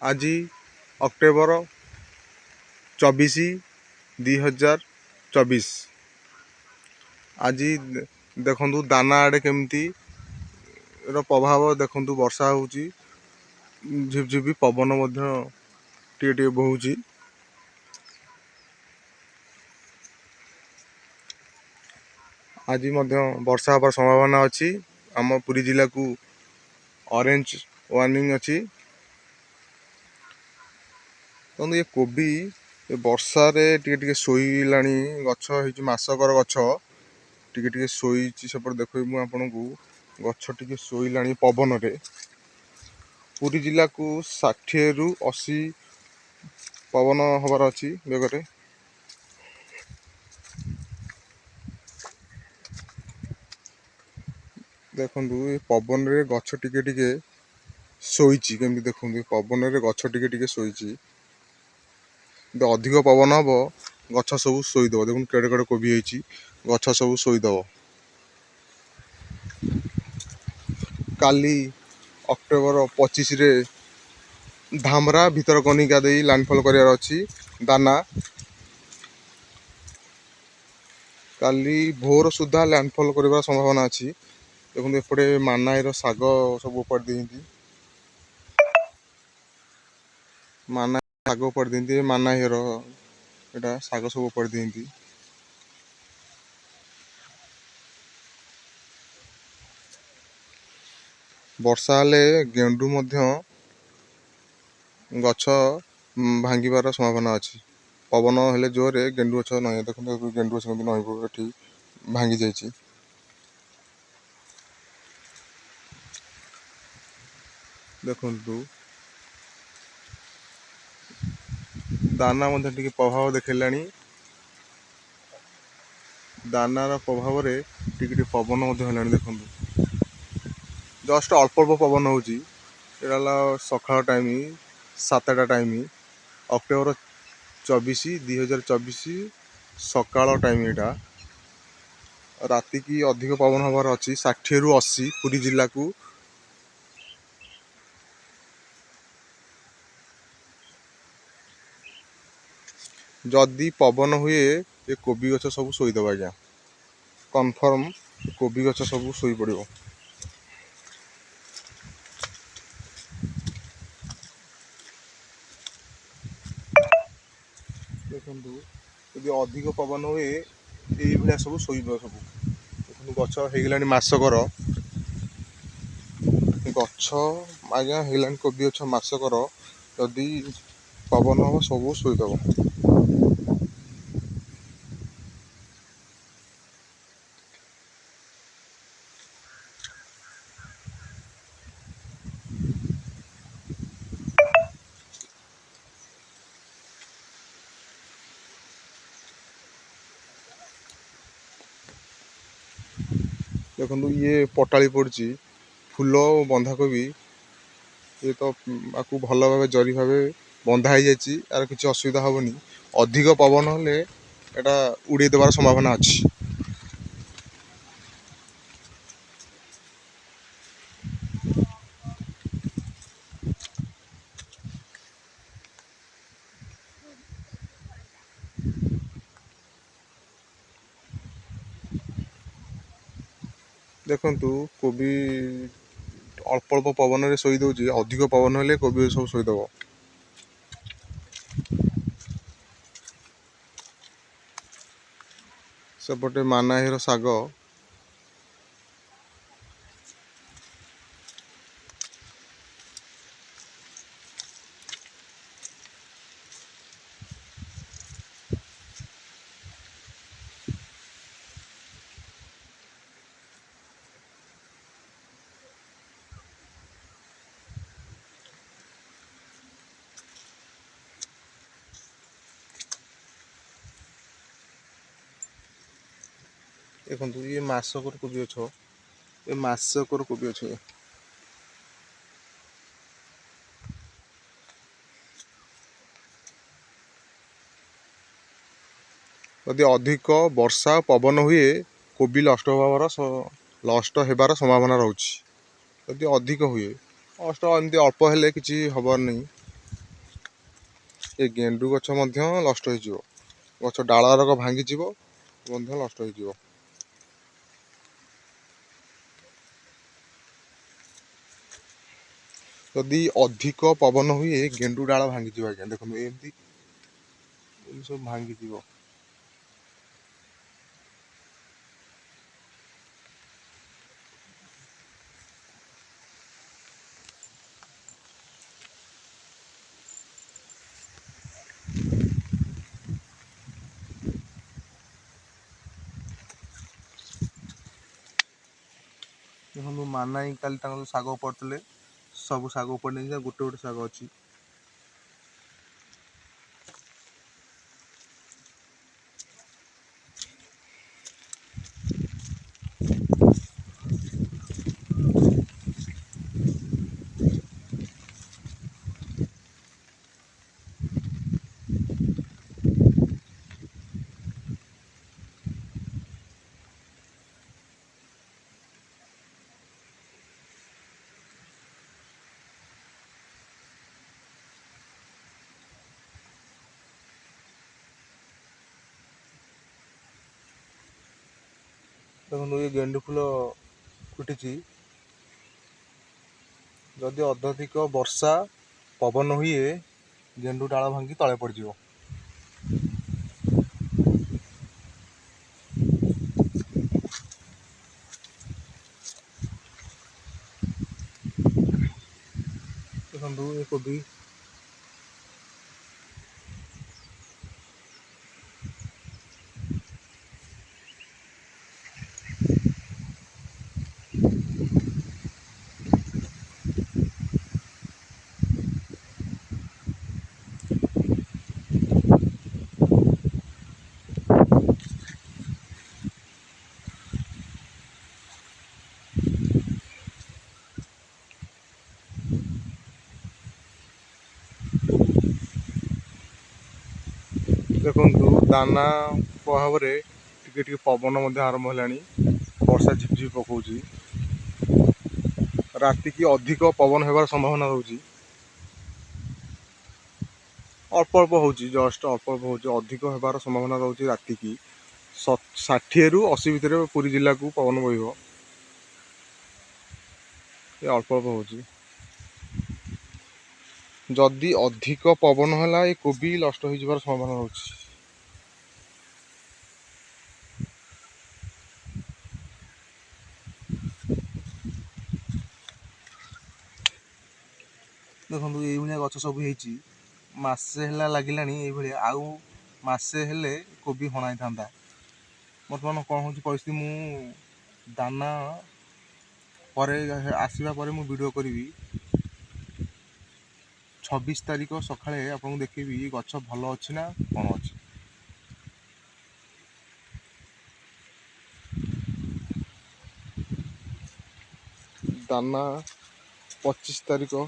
आज अक्टोबर 24 2024। आज देखु दाना आड़े केमती प्रभाव देखु वर्षा होची झिपझिपी पवन टे बहुची। आज वर्षा हबार संभावना अच्छी। आम पुरी जिला को ऑरेंज वार्निंग अच्छी। तो ये कोबी वर्षा रे टिके शोला गछ मसकर गछ टिके शोई सेपटे देख मुझे आपन को गछ टिके शोला पवन रे। पुरी जिला को 60 रु 80 पवन हबार अच्छी बेगरे। देखु पवन रे गछ टिके शोची केमती देखु पवन रे गछ टिके शोची। अधिक पवन हम गछ सब शोईदेव। देखो केड़े केड़े कोबी होती गछ सब शोईदेव। काली अक्टोबर 25 रे धामरा भितरकनिका दे लैंडफॉल करार अच्छी दाना। काली भोर सुधा लैंडफॉल कर संभावना अच्छी। देखो एपटे मानाईर साग सब उपाड़ दिखती। माना साग उपाड़ दिखती। मानाईर एटा साग सब उपाड़ दिखती। वर्षा हेले गेंडु गछ भांगार संभावना अच्छी। पवन हेले जोरे गेंडु गछ नई। देखो गेंडु गछ नई भांगी जाइए। देखु दाना टिके प्रभाव देखला। दानार प्रभाव रे टिके पवन है। देखु जस्ट अल्प अल्प पवन हो सकाळ टाइम 7टा टाइम अक्टोबर 24 2024 सकाळ टाइम। यहाँ राति की अधिक पवन हबार अच्छी 60 रु 80 पुरी जिला को। जदि पवन हुए ये कोबी गछ सब शोईदेव। आज्ञा कन्फर्म कोबी गछ सब शोई पड़ो। देखु यदि अधिक पवन हुए ये सब शोब सब गछ हो मसकर गछ आज्ञा हो कोबी गछ मसकर जदि पवन हम सब शोईदेव। देखु ये पटाली पड़ी फूल बंधाकोबी ये तो आपको भल भाव जरी भाव बंधा हो जाए। यार किसी असुविधा हेनी। अधिक पवन हेले एटा उड़े देवार संभावना अच्छी। देखु कोबी अल्प अल्प पवन शोई दौर। अधिक पवन हेले कोबी सब शोईदेव। सेपटे मानाहीर साग देखु ये मसकर कोबी गछ ये मसकर कोबी गछ यदि अधिक वर्षा पवन हुए कोबी नष्ट होबार संभावना रोचे। यदि अधिक हुए नष्ट एमती अल्प हेले किसी हबार नहीं। ଏ ଗେଣ୍ଡୁ ଗଛ ମଧ୍ୟ ନଷ୍ଟ ହୋଇଯିବ, ଗଛ ଡାଳରକ ଭାଙ୍ଗିଯିବ ମଧ୍ୟ ନଷ୍ଟ ହୋଇଯିବ। ଯଦି ଅଧିକ ପବନ ହୁଏ ଗେଣ୍ଡୁ ଡାଳ ଭାଙ୍ଗିଯିବ ଆଜ୍ଞା, ଦେଖନ୍ତୁ ଏମିତି ସବୁ ଭାଙ୍ଗିଯିବ। ଦେଖନ୍ତୁ ମାନାଇ କାଲି ତାଙ୍କର ଶାଗ ଉପାଡୁଥିଲେ, ସବୁ ଶାଗ ଉପାଡ଼ି ନେଇକି ଗୋଟେ ଗୋଟେ ଶାଗ ଅଛି। ଦେଖନ୍ତୁ ଏ ଗେଣ୍ଡୁ ଫୁଲ ଫୁଟିଛି, ଯଦି ଅତ୍ୟଧିକ ବର୍ଷା ପବନ ହୁଏ ଗେଣ୍ଡୁ ଡାଳ ଭାଙ୍ଗି ତଳେ ପଡ଼ିଯିବ। ଦେଖନ୍ତୁ ଏ କୋବି ଦେଖନ୍ତୁ ଦାନା ପ୍ରଭାବରେ ଟିକେ ଟିକେ ପବନ ମଧ୍ୟ ଆରମ୍ଭ ହେଲାଣି, ବର୍ଷା ଝିପଝିପି ପକଉଛି। ରାତିକି ଅଧିକ ପବନ ହେବାର ସମ୍ଭାବନା ରହୁଛି। ଅଳ୍ପ ଅଳ୍ପ ହେଉଛି, ଜଷ୍ଟ ଅଳ୍ପ ଅଳ୍ପ ହେଉଛି, ଅଧିକ ହେବାର ସମ୍ଭାବନା ରହୁଛି। ରାତିକି 60ରୁ 80 ଭିତରେ ପୁରୀ ଜିଲ୍ଲାକୁ ପବନ ବହିବ। ଏ ଅଳ୍ପ ଅଳ୍ପ ହେଉଛି। ଯଦି ଅଧିକ ପବନ ହେଲା ଏ କୋବି ନଷ୍ଟ ହୋଇଯିବାର ସମ୍ଭାବନା ରହୁଛି। ଦେଖନ୍ତୁ ଏଇଭଳିଆ ଗଛ ସବୁ ହେଇଛି, ମାସେ ହେଲା ଲାଗିଲାଣି ଏଇଭଳିଆ, ଆଉ ମାସେ ହେଲେ କୋବି ହଣା ହେଇଥାନ୍ତା। ବର୍ତ୍ତମାନ କ'ଣ ହେଉଛି ପରିସ୍ଥିତି, ମୁଁ ଦାନା ପରେ ଆସିବା ପରେ ମୁଁ ଭିଡ଼ିଓ କରିବି। 26 ତାରିଖ ସକାଳେ ଆପଣଙ୍କୁ ଦେଖେଇବି ଗଛ ଭଲ ଅଛି ନା କ'ଣ ଅଛି। ଦାନା 25 ତାରିଖ